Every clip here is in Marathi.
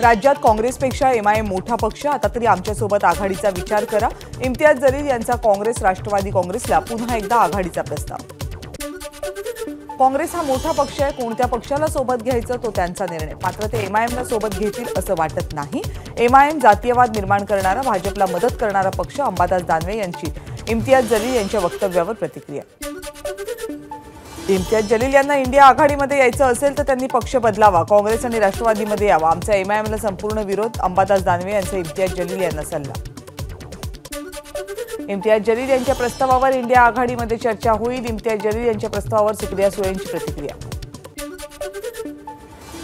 राज्यात काँग्रेसपेक्षा एमआयएम मोठा पक्ष, आता तरी आमच्यासोबत आघाडीचा विचार करा। इम्तियाज जलील यांचा काँग्रेस राष्ट्रवादी काँग्रेसला पुन्हा एकदा आघाडीचा प्रस्ताव। काँग्रेस हा मोठा पक्ष आहे, कोणत्या पक्षाला सोबत घ्यायचं तो त्यांचा निर्णय, मात्र ते एमआयएमला सोबत घेतील असं वाटत नाही। एमआयएम जातीयवाद निर्माण करणारा, भाजपला मदत करणारा पक्ष। अंबादास दानवे यांची इम्तियाज जलील यांच्या वक्तव्यावर प्रतिक्रिया। इम्तियाज जलील यांना इंडिया आघाडीमध्ये यायचं असेल तर त्यांनी पक्ष बदलावा, काँग्रेस आणि राष्ट्रवादीमध्ये यावा। आमचा एमआयएमला संपूर्ण विरोध, अंबादास दानवे यांचा इम्तियाज जलील यांना सल्ला। इम्तियाज जलील यांच्या प्रस्तावावर इंडिया आघाडीमध्ये चर्चा होईल। इम्तियाज जलील यांच्या प्रस्तावावर सुप्रिया सुळेंची प्रतिक्रिया।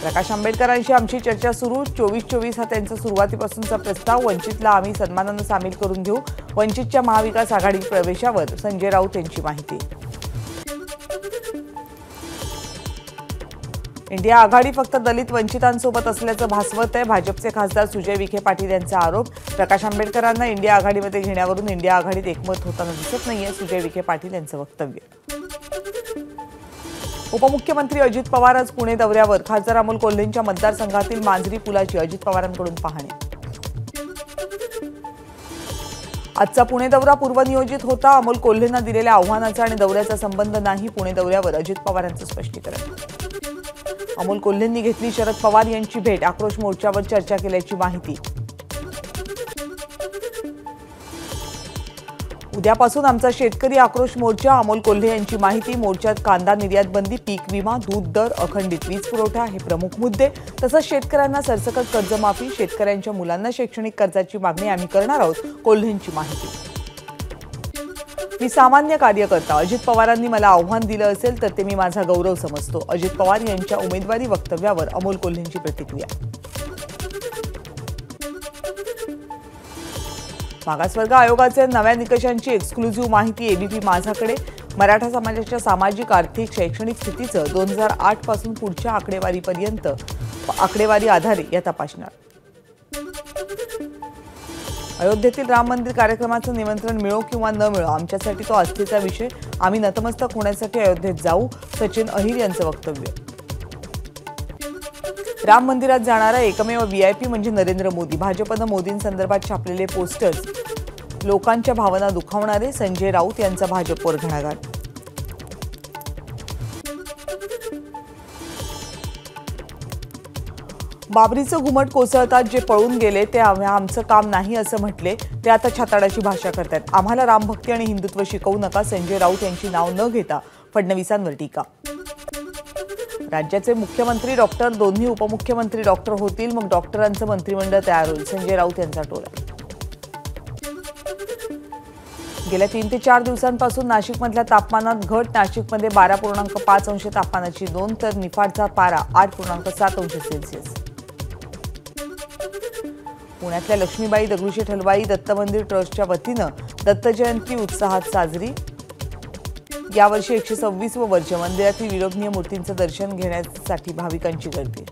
प्रकाश आंबेडकरांशी आमची चर्चा सुरू, 24-24 हा त्यांचा सुरुवातीपासूनचा प्रस्ताव। वंचितला आम्ही सन्मानाने सामील करून घेऊ। वंचितच्या महाविकास आघाडी प्रवेशावर संजय राऊत यांची माहिती। इंडिया आघाडी फक्त दलित वंचितांसोबत असल्याचं भासवत आहे, भाजपचे खासदार सुजय विखे पाटील यांचा आरोप। प्रकाश आंबेडकरांना इंडिया आघाडीमध्ये घेण्यावरून इंडिया आघाडीत एकमत होताना दिसत नाहीये, सुजय विखे पाटील यांचं वक्तव्य। उपमुख्यमंत्री अजित पवार आज पुणे दौऱ्यावर, खासदार अमोल कोल्हेंच्या मतदारसंघातील मांजरी पुलाची अजित पवारांकडून पाहणी। आजचा पुणे दौरा पूर्वनियोजित होता, अमोल कोल्हेंना दिलेल्या आव्हानाचा आणि दौऱ्याचा संबंध नाही। पुणे दौऱ्यावर अजित पवार यांचं स्पष्टीकरण। अमोल कोल्हेंनी घेतली शरद पवार यांची भेट, आक्रोश मोर्चावर चर्चा केल्याची माहिती। उद्यापासून आमचा शेतकरी आक्रोश मोर्चा, अमोल कोल्हे यांची माहिती। मोर्चात कांदा निर्यात बंदी, पीक विमा, दूध दर, अखंडित वीज पुरवठा हे प्रमुख मुद्दे, तसंच शेतकऱ्यांना सरसकट कर्जमाफी, शेतकऱ्यांच्या मुलांना शैक्षणिक कर्जाची मागणी आम्ही करणार आहोत, कोल्हेंची माहिती। मी सामान्य कार्यकर्ता, अजित पवारांनी मला आव्हान दिलं असेल तर ते मी माझा गौरव समजतो। अजित पवार यांच्या उमेदवारी वक्तव्यावर अमोल कोल्हेंची प्रतिक्रिया। मागासवर्ग आयोगाचे नव्या निकषांची एक्सक्लुझिव्ह माहिती एबीपी माझाकडे। मराठा समाजाच्या सामाजिक, आर्थिक, शैक्षणिक स्थितीचं 2008 पासून पुढच्या आकडेवारी आधारे या तपासणार। अयोध्येतील राम मंदिर कार्यक्रमाचं निमंत्रण मिळो किंवा न मिळो, आमच्यासाठी तो आस्थेचा विषय, आम्ही नतमस्तक होण्यासाठी अयोध्येत जाऊ, सचिन अहिर यांचं वक्तव्य। राम मंदिरात जाणारा एकमेव व्हीआयपी म्हणजे नरेंद्र मोदी, भाजपनं मोदींसंदर्भात छापलेले पोस्टर्स लोकांच्या भावना दुखावणारे, संजय राऊत यांचा भाजपवर घणाघात। बाबरीचं घुमट कोसळतात जे पळून गेले ते आमचं काम नाही असं म्हटले, ते आता छाताडाची भाषा करतात। आम्हाला रामभक्ती आणि हिंदुत्व शिकवू नका, संजय राऊत यांची नाव न घेता फडणवीसांवर टीका। राज्याचे मुख्यमंत्री डॉक्टर, दोन्ही उपमुख्यमंत्री डॉक्टर होतील, मग डॉक्टरांचं मंत्रिमंडळ तयार होईल, संजय राऊत यांचा टोला। गेल्या 3 ते 4 दिवसांपासून नाशिकमधल्या तापमानात घट, नाशिकमध्ये 12.5 अंश तापमानाची नोंद, तर निफाडचा पारा 8.7 अंश सेल्सिअस। पुण्यातल्या लक्ष्मीबाई दगडूशेठ हलवाई दत्त मंदिर ट्रस्टच्या वतीनं दत्त जयंती उत्साहात साजरी। यावर्षी 126वे वर्ष, मंदिरातील विलोभनीय मूर्तींचं दर्शन घेण्यासाठी भाविकांची गर्दी।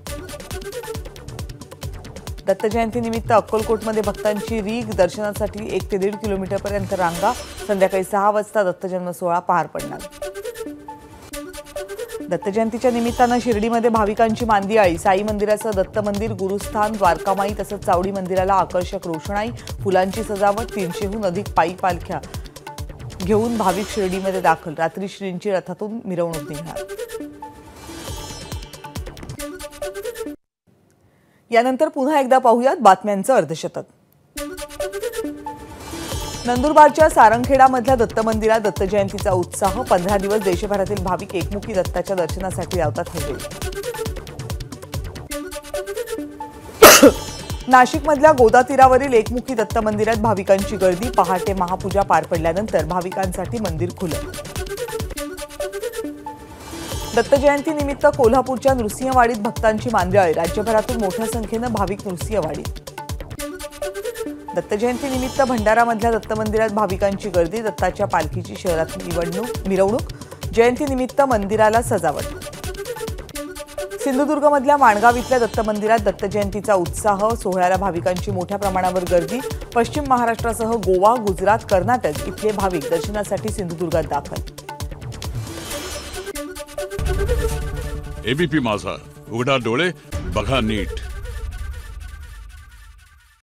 दत्त जयंतीनिमित्त अक्कलकोटमध्ये भक्तांची रीघ, दर्शनासाठी 1 ते 1.5 किलोमीटरपर्यंत रांगा। संध्याकाळी 6 वाजता दत्त जन्म सोहळा पार पडणार। दत्त जयंतीच्या निमित्तानं शिर्डीमध्ये भाविकांची मांदियाळी, साई मंदिरासह दत्त मंदिर, गुरुस्थान, द्वारकामाई तसंच चावडी मंदिराला आकर्षक रोषणाई, फुलांची सजावट, 300हून अधिक पायी पालख्या घेऊन भाविक शिर्डीमध्ये दाखल। रात्री श्रींची रथातून मिरवणूक निघणार। यानंतर पुन्हा एकदा पाहूयात बातम्यांचं अर्धशतक। नंदुरबारच्या सारंगखेडामधल्या दत्त मंदिरात दत्त जयंतीचा उत्साह, 15 दिवस देशभरातील भाविक एकमुखी दत्ताच्या दर्शनासाठी लावतात हजेरी। नाशिकमधल्या गोदा तीरावरील एकमुखी दत्त मंदिरात भाविकांची गर्दी, पहाटे महापूजा पार पडल्यानंतर भाविकांसाठी मंदिर खुलं। दत्त जयंतीनिमित्त कोल्हापूरच्या नृसिंहवाडीत भक्तांची मांदियाळी, राज्यभरातून मोठ्या संख्येनं भाविक नृसिंहवाडीत। दत्त जयंतीनिमित्त भंडारामधल्या दत्त मंदिरात भाविकांची गर्दी, दत्ताच्या पालखीची शहरात मिरवणूक, जयंतीनिमित्त मंदिराला सजावट। सिंधुदुर्गमधल्या माणगाव इथल्या दत्त मंदिरात दत्त जयंतीचा उत्साह, सोहळ्याला भाविकांची मोठ्या प्रमाणावर गर्दी। पश्चिम महाराष्ट्रासह गोवा, गुजरात, कर्नाटक इथले भाविक दर्शनासाठी सिंधुदुर्गात दाखल। एबीपी माझा, उघडा डोळे बघा नीट।